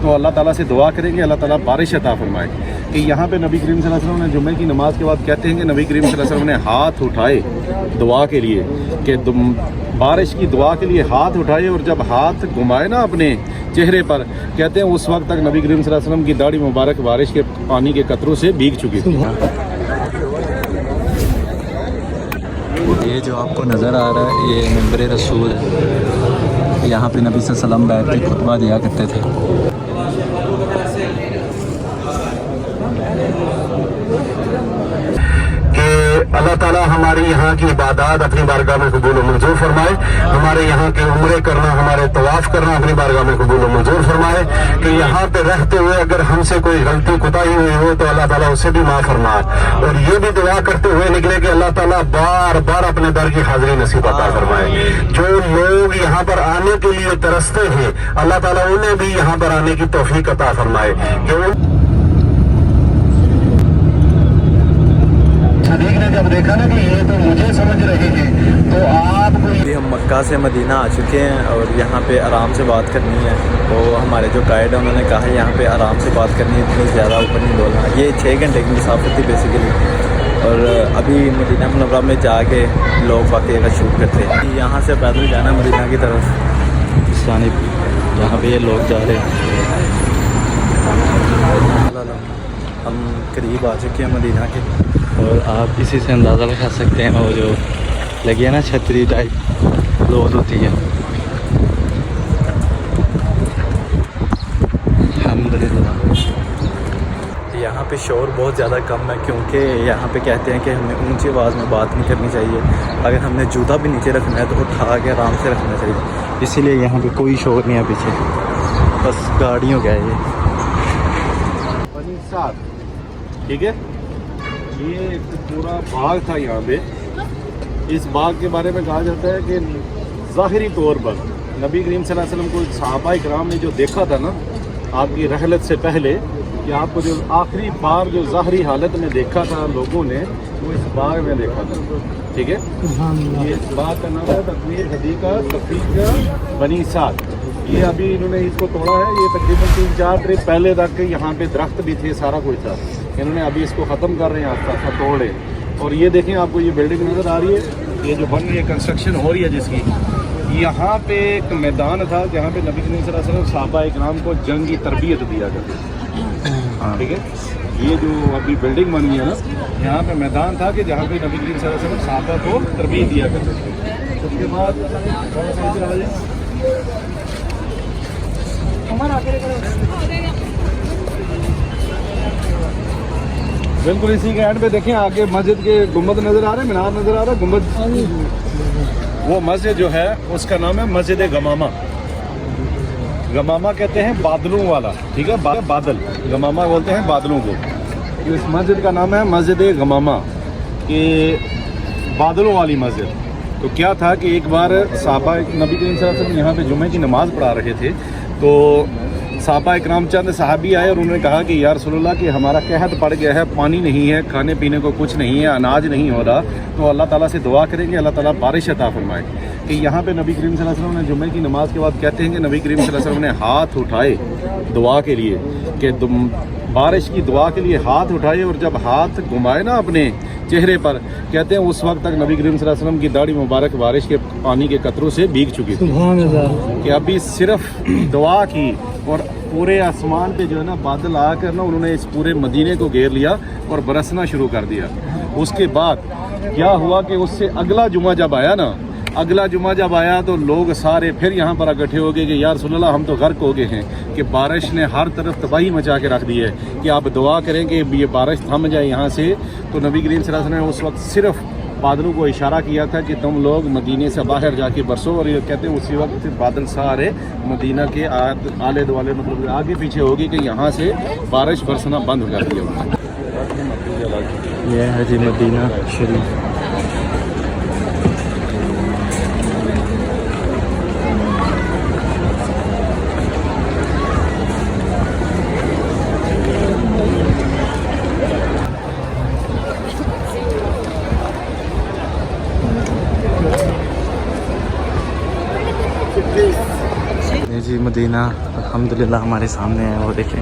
तो अल्लाह ताला से दुआ करेंगे अल्लाह ताला बारिश अता फरमाए। कि यहाँ पे नबी करीम सल्लल्लाहु अलैहि वसल्लम ने जुम्मे की नमाज के बाद कहते हैं कि नबी करीम सल्लल्लाहु अलैहि वसल्लम ने हाथ उठाए दुआ के लिए कि बारिश की दुआ के लिए हाथ उठाए, और जब हाथ घुमाए ना अपने चेहरे पर, कहते हैं उस वक्त तक नबी करीम सल्लल्लाहु अलैहि वसल्लम की दाढ़ी मुबारक बारिश के पानी के कतरों से भीग चुकी थी। ये जो आपको नज़र आ रहा है ये मिंबर रसूल है। यहाँ पे नबी सल्लल्लाहु अलैहि वसल्लम बैठ के खुतबा दिया करते थे। अल्लाह ताला हमारी यहाँ की इबादत अपनी बारगाह में कबूल मंजूर फरमाए। हमारे यहाँ के उम्रे करना, हमारे तवाफ करना अपनी बारगाह में कबूल मंजूर फरमाए। कि यहाँ पे रहते हुए अगर हमसे कोई गलती कोताही हुई हो तो अल्लाह ताला उसे भी माफ़ फरमाए। और ये भी दुआ करते हुए निकले कि अल्लाह ताला बार बार अपने दर की हाजिरी नसीब अता फरमाए। जो लोग यहाँ पर आने के लिए तरसते हैं अल्लाह ताला उन्हें भी यहाँ पर आने की तौफीक अता फरमाए। जब देखा ना कि ये तो मुझे समझ रहे हैं तो आपको हम मक्का से मदीना आ चुके हैं और यहाँ पे आराम से बात करनी है। तो हमारे जो गाइड है उन्होंने कहा है यहाँ पे आराम से बात करनी है, इतनी ज़्यादा ऊपर नहीं बोलना। ये 6 घंटे की मुसाफिर थी बेसिकली। और अभी मदीना मुनव्वरा में जाके लोग वाकई का शूट करते हैं। यहाँ से पैदल जाना मदीना की तरफ इस जानिब, यहाँ पे ये लोग जा रहे हैं। हम करीब आ चुके हैं मदीना के और आप इसी से अंदाज़ा लगा सकते हैं वो जो लगी है ना छतरी टाइप लोड होती है। अल्हम्दुलिल्लाह यहाँ पे शोर बहुत ज़्यादा कम है क्योंकि यहाँ पे कहते हैं कि हमें ऊंची आवाज़ में बात नहीं करनी चाहिए। अगर हमने जूता भी नीचे रखना है तो उठा के आराम से रखना चाहिए, इसीलिए यहाँ पे कोई शोर नहीं है पीछे, बस गाड़ियों का है ये। ठीक है, ये एक पूरा बाग था यहाँ पे। इस बाग के बारे में कहा जाता है कि ज़ाहिरी तौर पर नबी करीम सल्लल्लाहु अलैहि वसल्लम को सहाबा इकराम ने जो देखा था ना आपकी रहलत से पहले, कि आपको जो आखिरी बार जो ज़ाहिरी हालत में देखा था लोगों ने, वो इस बाग में देखा था। ठीक है, ये इस बाग का नाम है तकमीर हदीका सफ़ीका बनी साद। ये अभी इन्होंने इसको तोड़ा है। ये तकरीबन 3-4 ट्रिप पहले तक यहाँ पे दरख्त भी थे, सारा कुछ था। इन्होंने अभी इसको ख़त्म कर रहे हैं, आस्ता आस्ता तोड़ रहे हैं। और ये देखें, आपको ये बिल्डिंग नज़र आ रही है, ये जो बन रही है, कंस्ट्रक्शन हो रही है जिसकी, यहाँ पे एक मैदान था जहाँ पे नबी करीम सल्लल्लाहु अलैहि वसल्लम सहाबा इकराम को जंग की तरबियत दिया करते। ठीक है, ये जो अभी बिल्डिंग बनी है ना, यहाँ पे मैदान था कि जहाँ पे नबी करीम सल्लल्लाहु अलैहि वसल्लम सहाबा को तरबियत दिया करते थे। उसके बाद बिल्कुल इसी के एंड पे देखें, आगे मस्जिद के गुंबद नज़र आ रहे हैं, मीनार नज़र आ रहा है, गुंबद। वो मस्जिद जो है उसका नाम है मस्जिद गमामा। गमामा कहते हैं बादलों वाला। ठीक है, बादल, गमामा बोलते हैं बादलों को। इस मस्जिद का नाम है मस्जिद गमामा, कि बादलों वाली मस्जिद। तो क्या था कि एक बार सहाबा नबी करीम सल्लल्लाहु अलैहि वसल्लम यहाँ पे जुम्मे की नमाज़ पढ़ा रहे थे, तो सहाबा इकराम चंद सहाबी आए और उन्होंने कहा कि या रसूलुल्लाह कि हमारा कहत पड़ गया है, पानी नहीं है, खाने पीने को कुछ नहीं है, अनाज नहीं हो रहा, तो अल्लाह ताला से दुआ करेंगे अल्लाह ताला बारिश अता फरमाए। कि यहाँ पे नबी करीम सल्लल्लाहु अलैहि वसल्लम ने जुम्मे की नमाज के बाद कहते हैं कि नबी करीम सल्लल्लाहु अलैहि वसल्लम ने हाथ उठाए दुआ के लिए, कि बारिश की दुआ के लिए हाथ उठाए, और जब हाथ घुमाए ना अपने चेहरे पर, कहते हैं उस वक्त तक नबी करीम सल्लल्लाहु अलैहि वसल्लम की दाढ़ी मुबारक बारिश के पानी के कतरों से भीग चुकी थी। कि अभी सिर्फ दुआ की और पूरे आसमान पे जो है ना बादल आकर ना उन्होंने इस पूरे मदीने को घेर लिया और बरसना शुरू कर दिया। उसके बाद क्या हुआ कि उससे अगला जुमा जब आया ना, अगला जुमा जब आया तो लोग सारे फिर यहाँ पर इकट्ठे हो गए कि यार रसूलुल्लाह हम तो गर्क हो गए हैं, कि बारिश ने हर तरफ तबाही मचा के रख दी है, कि आप दुआ करें कि ये बारिश थम जाए यहाँ से। तो नबी करीम सल्लल्लाहु अलैहि वसल्लम ने उस वक्त सिर्फ बादलों को इशारा किया था कि तुम लोग मदीने से बाहर जाके बरसो, और ये कहते हैं उसी वक्त बादल सारे मदीना के आले दुआले मतलब आगे पीछे होगी कि यहाँ से बारिश बरसना बंद कर दिया। ये है जी मदीना शरीफ। जी मदीना अल्हम्दुलिल्लाह हमारे सामने है, वो देखें।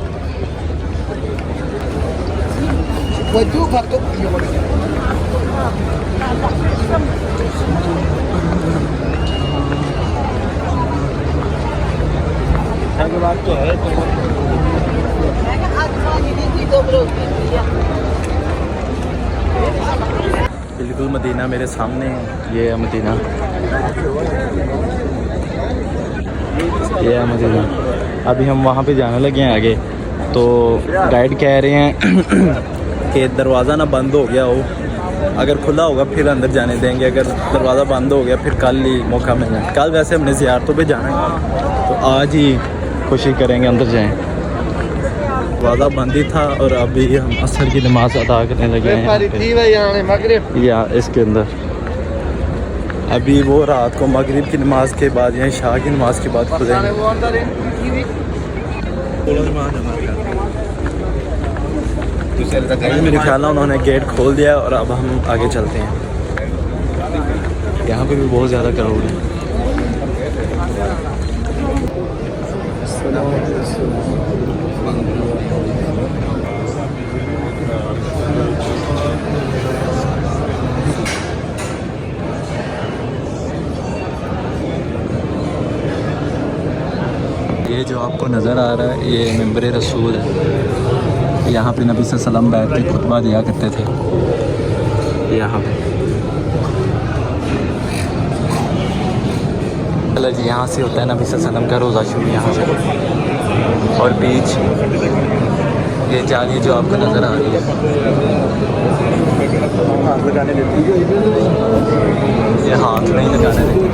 बिल्कुल मदीना मेरे सामने है, ये है मदीना, ये है मदीना। अभी हम वहाँ पे जाने लगे हैं आगे, तो गाइड कह रहे हैं कि दरवाज़ा ना बंद हो गया हो, अगर खुला होगा फिर अंदर जाने देंगे, अगर दरवाज़ा बंद हो गया फिर कल ही मौका मिल जाए। कल वैसे हमने ज़ियारतों पे जाना है, तो आज ही कोशिश करेंगे अंदर जाएं। दरवाज़ा बंद ही था और अभी हम असर की नमाज़ अदा करने लगे हैं या इसके अंदर। अभी वो रात को मगरिब की नमाज़ के बाद या शाह की नमाज़ के बाद खुलेंगे। मेरे ख्याल उन्होंने गेट खोल दिया और अब हम आगे चलते हैं। यहाँ पे भी बहुत ज़्यादा क्राउड है। ये जो आपको नज़र आ रहा है ये मिंबर रसूल है। यहाँ पे नबी सल्लल्लाहु अलैहि वसल्लम बैठ के खुतबा दिया करते थे। यहाँ पे अलग यहाँ से होता है नबी सल्लल्लाहु अलैहि वसल्लम का रोज़ा शुरू यहाँ से। और बीच ये जाली जो आपको नज़र आ रही है, हाथ लगाने देती है, ये हाथ नहीं लगाने देती।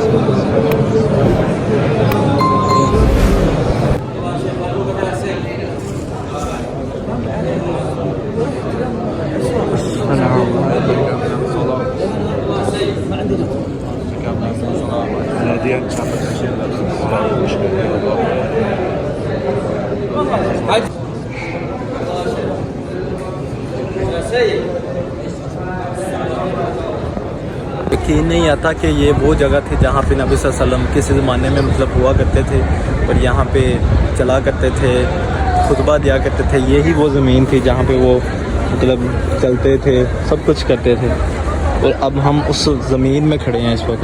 यकीन नहीं आता कि ये वो जगह थी जहाँ पे नबी सल्लल्लाहु अलैहि वसल्लम किसी ज़माने में मतलब हुआ करते थे और यहाँ पे चला करते थे, खुतबा दिया करते थे। यही वो ज़मीन थी जहाँ पे वो मतलब चलते थे, सब कुछ करते थे। और अब हम उस ज़मीन में खड़े हैं इस वक्त।